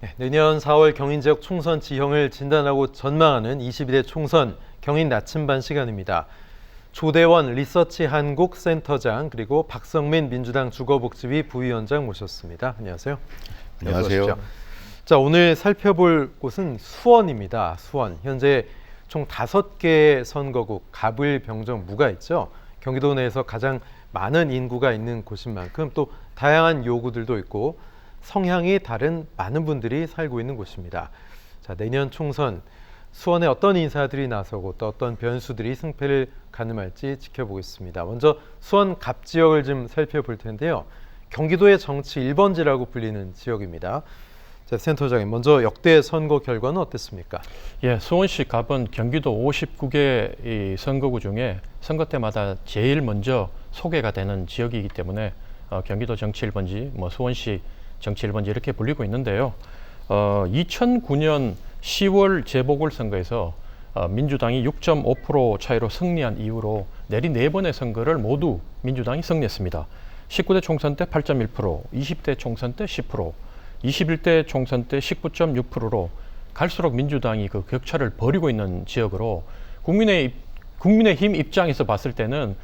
네, 내년 4월 경인지역 총선 지형을 진단하고 전망하는 22대 총선 경인 나침반 시간입니다. 조대원 리서치 한국 센터장 그리고 박성민 민주당 주거복지위 부위원장 모셨습니다. 안녕하세요. 안녕하세요. 자, 오늘 살펴볼 곳은 수원입니다. 수원. 현재 총 5개의 선거구 갑을, 병정, 무가 있죠. 경기도 내에서 가장 많은 인구가 있는 곳인 만큼 또 다양한 요구들도 있고 성향이 다른 많은 분들이 살고 있는 곳입니다. 자, 내년 총선 수원에 어떤 인사들이 나서고 또 어떤 변수들이 승패를 가늠할지 지켜보겠습니다. 먼저 수원 갑 지역을 좀 살펴볼 텐데요. 경기도의 정치 1번지라고 불리는 지역입니다. 자, 센터장님, 먼저 역대 선거 결과는 어땠습니까? 예, 수원시 갑은 경기도 59개 이 선거구 중에 선거 때마다 제일 먼저 소개가 되는 지역이기 때문에 경기도 정치 1번지, 수원시 정치 1번지 이렇게 불리고 있는데요. 2009년 10월 재보궐선거에서 민주당이 6.5% 차이로 승리한 이후로 내린 4번의 선거를 모두 민주당이 승리했습니다. 19대 총선 때 8.1%, 20대 총선 때 10%, 21대 총선 때 19.6%로 갈수록 민주당이 그 격차를 벌이고 있는 지역으로 국민의힘 입장에서 봤을 때는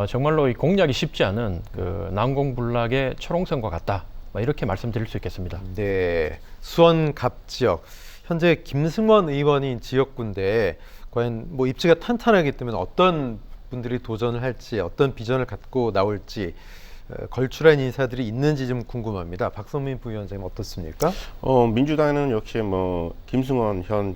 정말로 이 공략이 쉽지 않은 그 난공불락의 초롱성과 같다. 이렇게 말씀드릴 수 있겠습니다. 네, 수원 갑 지역. 현재 김승원 의원이 지역구인데 과연 입지가 탄탄하기 때문에 어떤 분들이 도전을 할지, 어떤 비전을 갖고 나올지 걸출한 인사들이 있는지 좀 궁금합니다. 박성민 부위원장님 어떻습니까? 민주당은 역시 김승원 현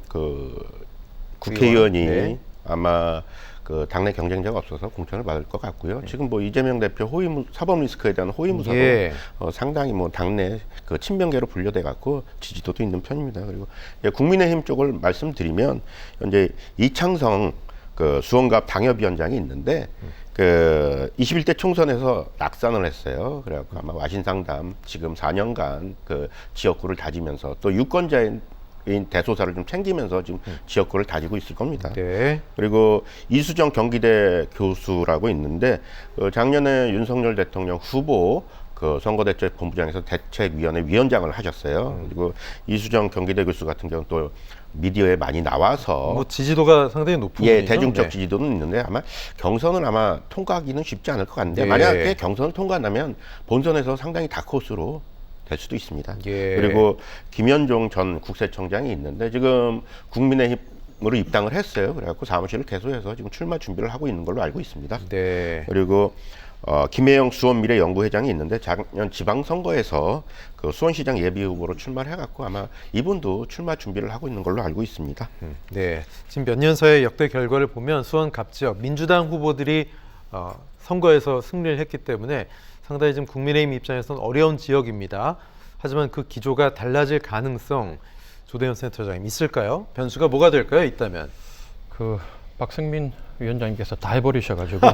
국회의원이 네. 아마 그 당내 경쟁자가 없어서 공천을 받을 것 같고요. 지금 이재명 대표 사법 리스크에 대한 호위무사도 상당히 당내 그 친명계로 분류돼 갖고 지지도도 있는 편입니다. 그리고 국민의힘 쪽을 말씀드리면 현재 이창성 그 수원갑 당협위원장이 있는데 그 21대 총선에서 낙선을 했어요. 그래갖고 아마 와신상담 지금 4년간 그 지역구를 다지면서 또 유권자인 대소사를 좀 챙기면서 지금 지역구를 다지고 있을 겁니다. 네. 그리고 이수정 경기대 교수라고 있는데 작년에 윤석열 대통령 후보 그 선거대책본부장에서 대책위원회 위원장을 하셨어요. 그리고 이수정 경기대 교수 같은 경우는 또 미디어에 많이 나와서 지지도가 상당히 높은 분이죠. 대중적 지지도는 있는데 아마 경선을 통과하기는 쉽지 않을 것 같은데 네. 만약에 경선을 통과한다면 본선에서 상당히 다크호스로 될 수도 있습니다. 그리고 김현종 전 국세청장이 있는데 지금 국민의힘으로 입당을 했어요. 그래갖고 사무실을 개소해서 지금 출마 준비를 하고 있는 걸로 알고 있습니다. 네. 그리고 김혜영 수원미래연구회장이 있는데 작년 지방선거에서 그 수원시장 예비후보로 출마를 해갖고 아마 이분도 출마 준비를 하고 있는 걸로 알고 있습니다. 네. 지금 몇 년 사이의 역대 결과를 보면 수원 갑 지역 민주당 후보들이 선거에서 승리를 했기 때문에 상당히 지금 국민의힘 입장에서는 어려운 지역입니다. 하지만 그 기조가 달라질 가능성 조대현 센터장님 있을까요? 변수가 뭐가 될까요? 있다면. 그 박성민 위원장님께서 다 해버리셔가지고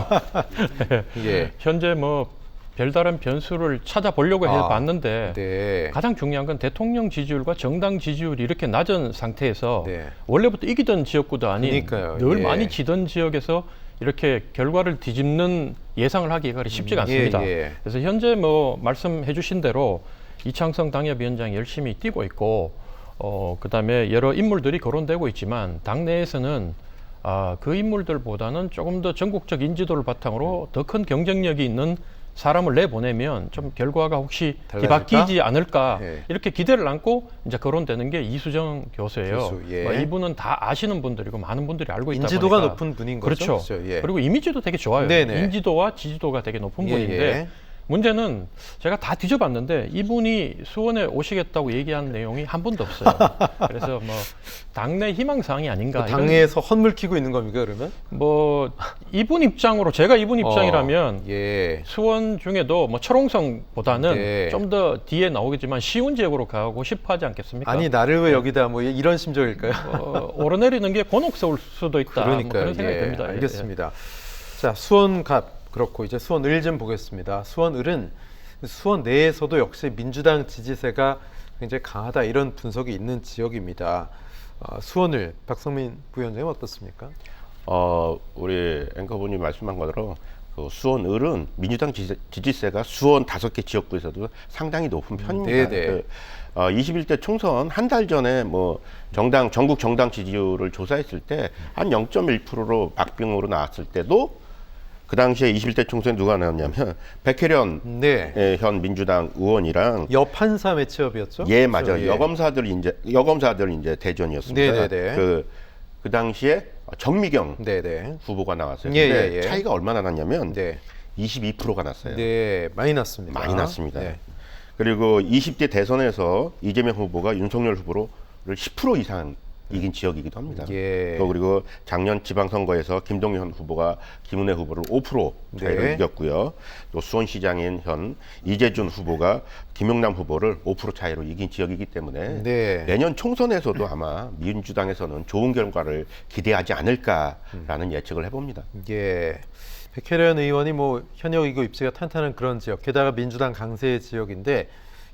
예. 현재 별다른 변수를 찾아보려고 해봤는데 네. 가장 중요한 건 대통령 지지율과 정당 지지율이 이렇게 낮은 상태에서 네. 원래부터 이기던 지역구도 아닌 그러니까요. 늘 예. 많이 지던 지역에서 이렇게 결과를 뒤집는 예상을 하기가 쉽지가 않습니다. 그래서 현재 말씀해 주신 대로 이창성 당협위원장이 열심히 뛰고 있고 그다음에 여러 인물들이 거론되고 있지만 당내에서는 그 인물들보다는 조금 더 전국적 인지도를 바탕으로 더 큰 경쟁력이 있는 사람을 내보내면 좀 결과가 혹시 뒤바뀌지 않을까 이렇게 기대를 안고 이제 거론되는 게 이수정 교수예요. 이분은 다 아시는 분들이고 많은 분들이 알고 있다 인지도가 보니까 높은 분인 거죠. 그렇죠. 그리고 이미지도 되게 좋아요. 인지도와 지지도가 되게 높은 분인데 문제는 제가 다 뒤져봤는데 이분이 수원에 오시겠다고 얘기한 내용이 한 번도 없어요. 그래서 당내 희망사항이 아닌가. 당내에서 헛물키고 있는 겁니까 그러면? 이분 입장으로 제가 이분 입장이라면 수원 중에도 철옹성보다는 좀 더 뒤에 나오겠지만 쉬운 지역으로 가고 싶어 하지 않겠습니까? 아니 나를 왜 여기다 이런 심정일까요? 오르내리는 게 곤혹스러울 수도 있다. 그런 생각이 듭니다. 알겠습니다. 자, 수원 갑 그렇고 이제 수원 을 좀 보겠습니다. 수원 을은 수원 내에서도 역시 민주당 지지세가 굉장히 강하다 이런 분석이 있는 지역입니다. 수원 을 박성민 부위원장님 어떻습니까? 우리 앵커분이 말씀한 것대로 그 수원 을은 민주당 지지세가 수원 5개 지역구에서도 상당히 높은 편입니다. 네네. 21대 총선 한 달 전에 뭐 전국 정당 지지율을 조사했을 때 한 0.1%로 박빙으로 나왔을 때도 그 당시에 21대 총선에 누가 나왔냐면 백혜련 네. 현 민주당 의원이랑 여판사 매치업이었죠? 예, 맞아요. 그렇죠? 예. 여검사들 이제 대전이었습니다. 네네네. 그 당시에 정미경 네네. 후보가 나왔어요. 예, 근데 예, 예. 차이가 얼마나 났냐면 네. 22%가 났어요. 네, 많이 났습니다. 많이 났습니다. 네. 그리고 20대 대선에서 이재명 후보가 윤석열 후보를 10% 이상 이긴 지역이기도 합니다. 예. 또 그리고 작년 지방선거에서 김동연 후보가 김은혜 후보를 5% 차이로 네. 이겼고요. 또 수원시장인 현 이재준 후보가 김용남 후보를 5% 차이로 이긴 지역이기 때문에 네. 내년 총선에서도 아마 민주당에서는 좋은 결과를 기대하지 않을까라는 예측을 해봅니다. 예. 백혜련 의원이 뭐 현역이고 입지가 탄탄한 그런 지역, 게다가 민주당 강세 지역인데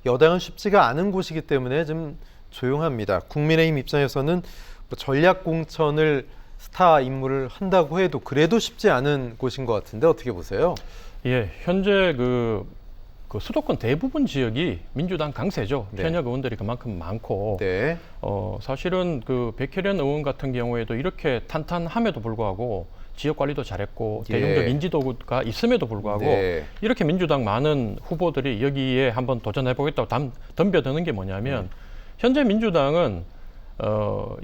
여당은 쉽지가 않은 곳이기 때문에 좀 조용합니다. 국민의힘 입장에서는 뭐 전략 공천을 스타 인물을 한다고 해도 그래도 쉽지 않은 곳인 것 같은데 어떻게 보세요? 예, 현재 그 수도권 대부분 지역이 민주당 강세죠. 네. 현역 의원들이 그만큼 많고, 네. 사실은 그 백혜련 의원 같은 경우에도 이렇게 탄탄함에도 불구하고 지역 관리도 잘했고 예. 대중적 인지도가 있음에도 불구하고 네. 이렇게 민주당 많은 후보들이 여기에 한번 도전해보겠다고 덤벼드는 게 뭐냐면 현재 민주당은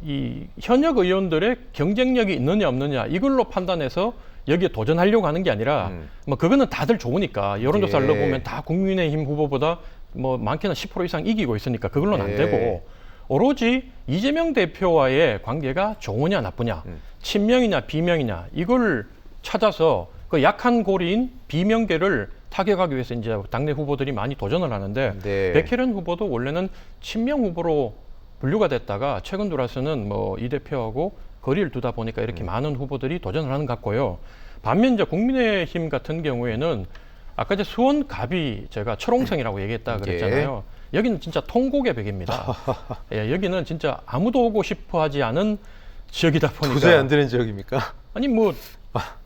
이 현역 의원들의 경쟁력이 있느냐 없느냐 이걸로 판단해서 여기에 도전하려고 하는 게 아니라 뭐 그거는 다들 좋으니까 여론조사를 예. 넣어보면 다 국민의힘 후보보다 뭐 많게는 10% 이상 이기고 있으니까 그걸로는 예. 안 되고 오로지 이재명 대표와의 관계가 좋으냐 나쁘냐 친명이냐 비명이냐 이걸 찾아서 그 약한 고리인 비명계를 타격하기 위해서 이제 당내 후보들이 많이 도전을 하는데 네. 백혜련 후보도 원래는 친명 후보로 분류가 됐다가 최근 들어서는 뭐 이 대표하고 거리를 두다 보니까 이렇게 많은 후보들이 도전을 하는 것 같고요. 반면 이제 국민의힘 같은 경우에는 아까 이제 수원 갑이 제가 철옹성이라고 얘기했다 그랬잖아요. 여기는 진짜 통곡의 벽입니다. 예, 여기는 진짜 아무도 오고 싶어 하지 않은 지역이다 보니까 도저히 안 되는 지역입니까? 아니 뭐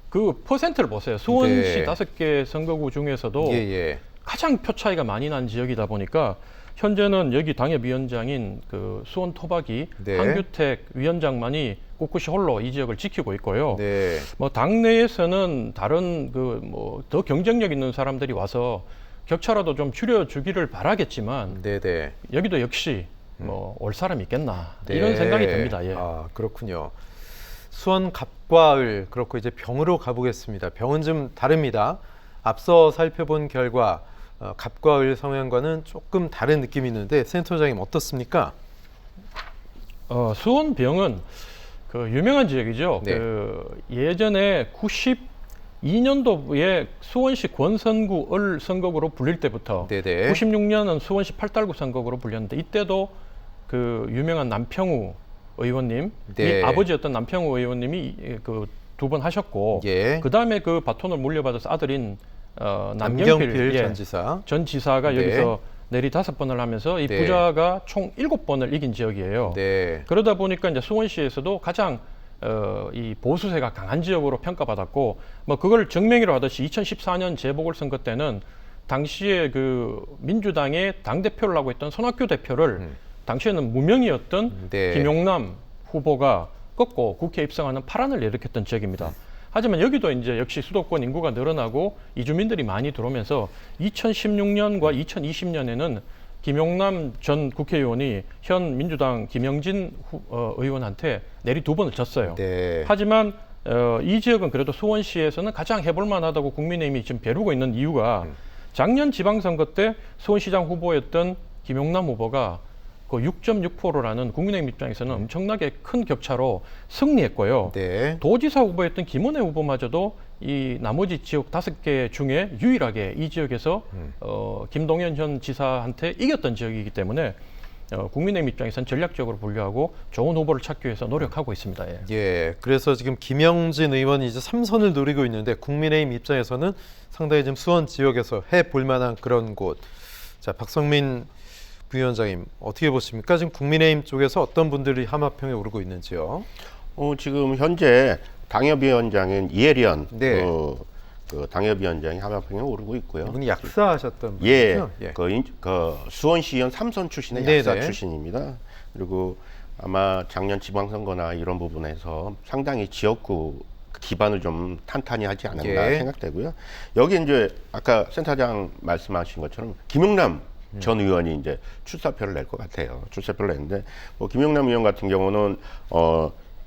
그 퍼센트를 보세요. 수원시 네. 5개 선거구 중에서도 예. 가장 표 차이가 많이 난 지역이다 보니까 현재는 여기 당협위원장인 그 수원 토박이 네. 한규택 위원장만이 꿋꿋이 홀로 이 지역을 지키고 있고요. 네. 뭐 당내에서는 다른 그 뭐 더 경쟁력 있는 사람들이 와서 격차라도 좀 줄여주기를 바라겠지만 네네. 여기도 역시 뭐 올 사람이 있겠나 네. 이런 생각이 듭니다. 예. 아, 그렇군요. 수원 갑과을 그렇고 이제 병으로 가보겠습니다. 병은 좀 다릅니다. 앞서 살펴본 결과 갑과을 성향과는 조금 다른 느낌이 있는데 센터장님 어떻습니까? 수원 병은 그 유명한 지역이죠. 네. 그 예전에 92년도에 수원시 권선구 을 선거구로 불릴 때부터 네네. 96년은 수원시 팔달구 선거구로 불렸는데 이때도 그 유명한 남평우 의원님, 네. 이 아버지였던 남평우 의원님이 그 2번 하셨고 예. 그 다음에 그 바톤을 물려받아서 아들인 남경필 예, 전 지사. 전 지사가 네. 여기서 내리 5번을 하면서 이 네. 부자가 총 7번을 이긴 지역이에요. 네. 그러다 보니까 이제 수원시에서도 가장 이 보수세가 강한 지역으로 평가받았고 뭐 그걸 증명이라 하듯이 2014년 재보궐선거 때는 당시에 그 민주당의 당 대표를 하고 있던 손학규 대표를 당시에는 무명이었던 네. 김용남 후보가 꺾고 국회에 입성하는 파란을 일으켰던 지역입니다. 하지만 여기도 이제 역시 수도권 인구가 늘어나고 이주민들이 많이 들어오면서 2016년과 2020년에는 김용남 전 국회의원이 현 민주당 김영진 의원한테 내리 2번을 졌어요. 네. 하지만 이 지역은 그래도 수원시에서는 가장 해볼만하다고 국민의힘이 지금 벼르고 있는 이유가 작년 지방선거 때 수원시장 후보였던 김용남 후보가 그 6.6%라는 국민의힘 입장에서는 엄청나게 큰 격차로 승리했고요. 네. 도지사 후보였던 김은혜 후보마저도 이 나머지 지역 5개 중에 유일하게 이 지역에서 김동연 현 지사한테 이겼던 지역이기 때문에 국민의힘 입장에서는 전략적으로 분류하고 좋은 후보를 찾기 위해서 노력하고 있습니다. 예. 예. 그래서 지금 김영진 의원이 이제 3선을 노리고 있는데 국민의힘 입장에서는 상당히 지금 수원 지역에서 해볼 만한 그런 곳. 자, 박성민 부위원장님 어떻게 보십니까? 지금 국민의힘 쪽에서 어떤 분들이 함합평에 오르고 있는지요? 지금 현재 당협위원장인 이혜련 네. 그 당협위원장이 하마평에 오르고 있고요. 이분이 약사하셨던 예, 분이죠? 예. 그 수원시의원 3선 출신의 네네. 약사 출신입니다. 그리고 아마 작년 지방선거나 이런 부분에서 상당히 지역구 기반을 좀 탄탄히 하지 않았나 예. 생각되고요. 여기 이제 아까 센터장 말씀하신 것처럼 김용남 전 의원이 이제 출사표를 낼 것 같아요. 출사표를 냈는데 뭐 김용남 의원 같은 경우는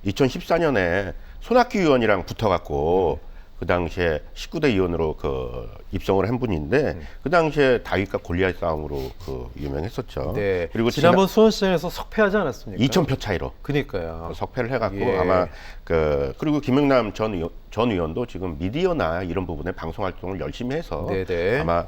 2014년에 손학규 의원이랑 붙어갖고 그 당시에 19대 의원으로 그 입성을 한 분인데 그 당시에 다윗과 골리앗 싸움으로 그 유명했었죠. 네. 그리고 지난번 수원시장에서 석패하지 않았습니까? 2,000표 차이로 그러니까요. 석패를 해갖고 예. 아마 그리고 김영남 전 의원도 지금 미디어나 이런 부분에 방송 활동을 열심히 해서 네네. 아마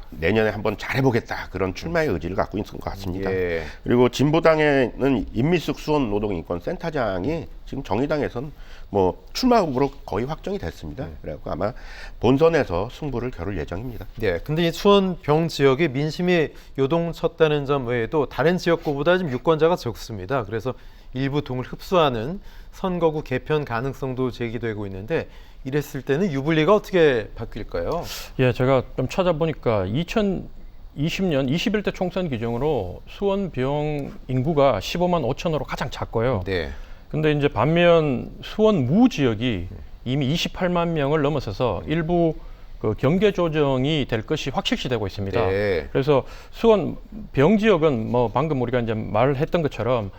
내년에 한번 잘해보겠다 그런 출마의 의지를 갖고 있는 것 같습니다. 예. 그리고 진보당에는 임미숙 수원 노동인권센터장이 지금 정의당에선 뭐 출마 후보로 거의 확정이 됐습니다. 그래갖고 아마 본선에서 승부를 겨룰 예정입니다. 네, 근데 이 수원병 지역에 민심이 요동쳤다는 점 외에도 다른 지역구보다 좀 유권자가 적습니다. 그래서 일부 동을 흡수하는 선거구 개편 가능성도 제기되고 있는데 이랬을 때는 유불리가 어떻게 바뀔까요? 예, 제가 좀 찾아보니까 2020년 21대 총선 기준으로 수원병 인구가 15만 5천으로 가장 작고요. 네. 근데 이제 반면 수원무 지역이 이미 28만 명을 넘어서서 일부 그 경계 조정이 될 것이 확실시되고 있습니다. 네. 그래서 수원 병 지역은 뭐 방금 우리가 이제 말했던 것처럼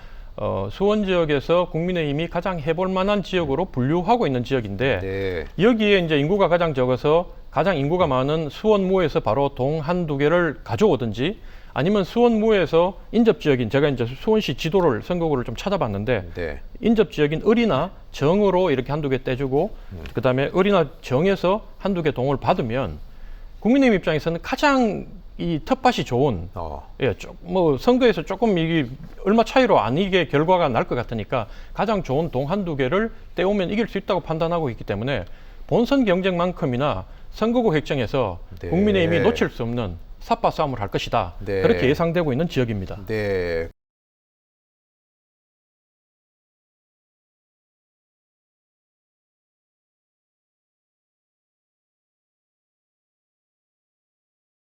수원 지역에서 국민의힘이 가장 해볼 만한 지역으로 분류하고 있는 지역인데 네. 여기에 이제 인구가 가장 적어서 가장 인구가 많은 수원무에서 바로 동 한두 개를 가져오든지 아니면 수원무에서 인접 지역인 제가 이제 수원시 지도를 선거구를 좀 찾아봤는데 네. 인접 지역인 을이나 정으로 이렇게 한두 개 떼주고 그다음에 을이나 정에서 한두 개 동을 받으면 국민의힘 입장에서는 가장 이 텃밭이 좋은 예, 뭐 선거에서 조금 이게 얼마 차이로 안 이게 결과가 날 것 같으니까 가장 좋은 동 한두 개를 떼오면 이길 수 있다고 판단하고 있기 때문에 본선 경쟁만큼이나 선거구 획정에서 네. 국민의힘이 놓칠 수 없는 삿바 싸움을 할 것이다. 네. 그렇게 예상되고 있는 지역입니다. 네.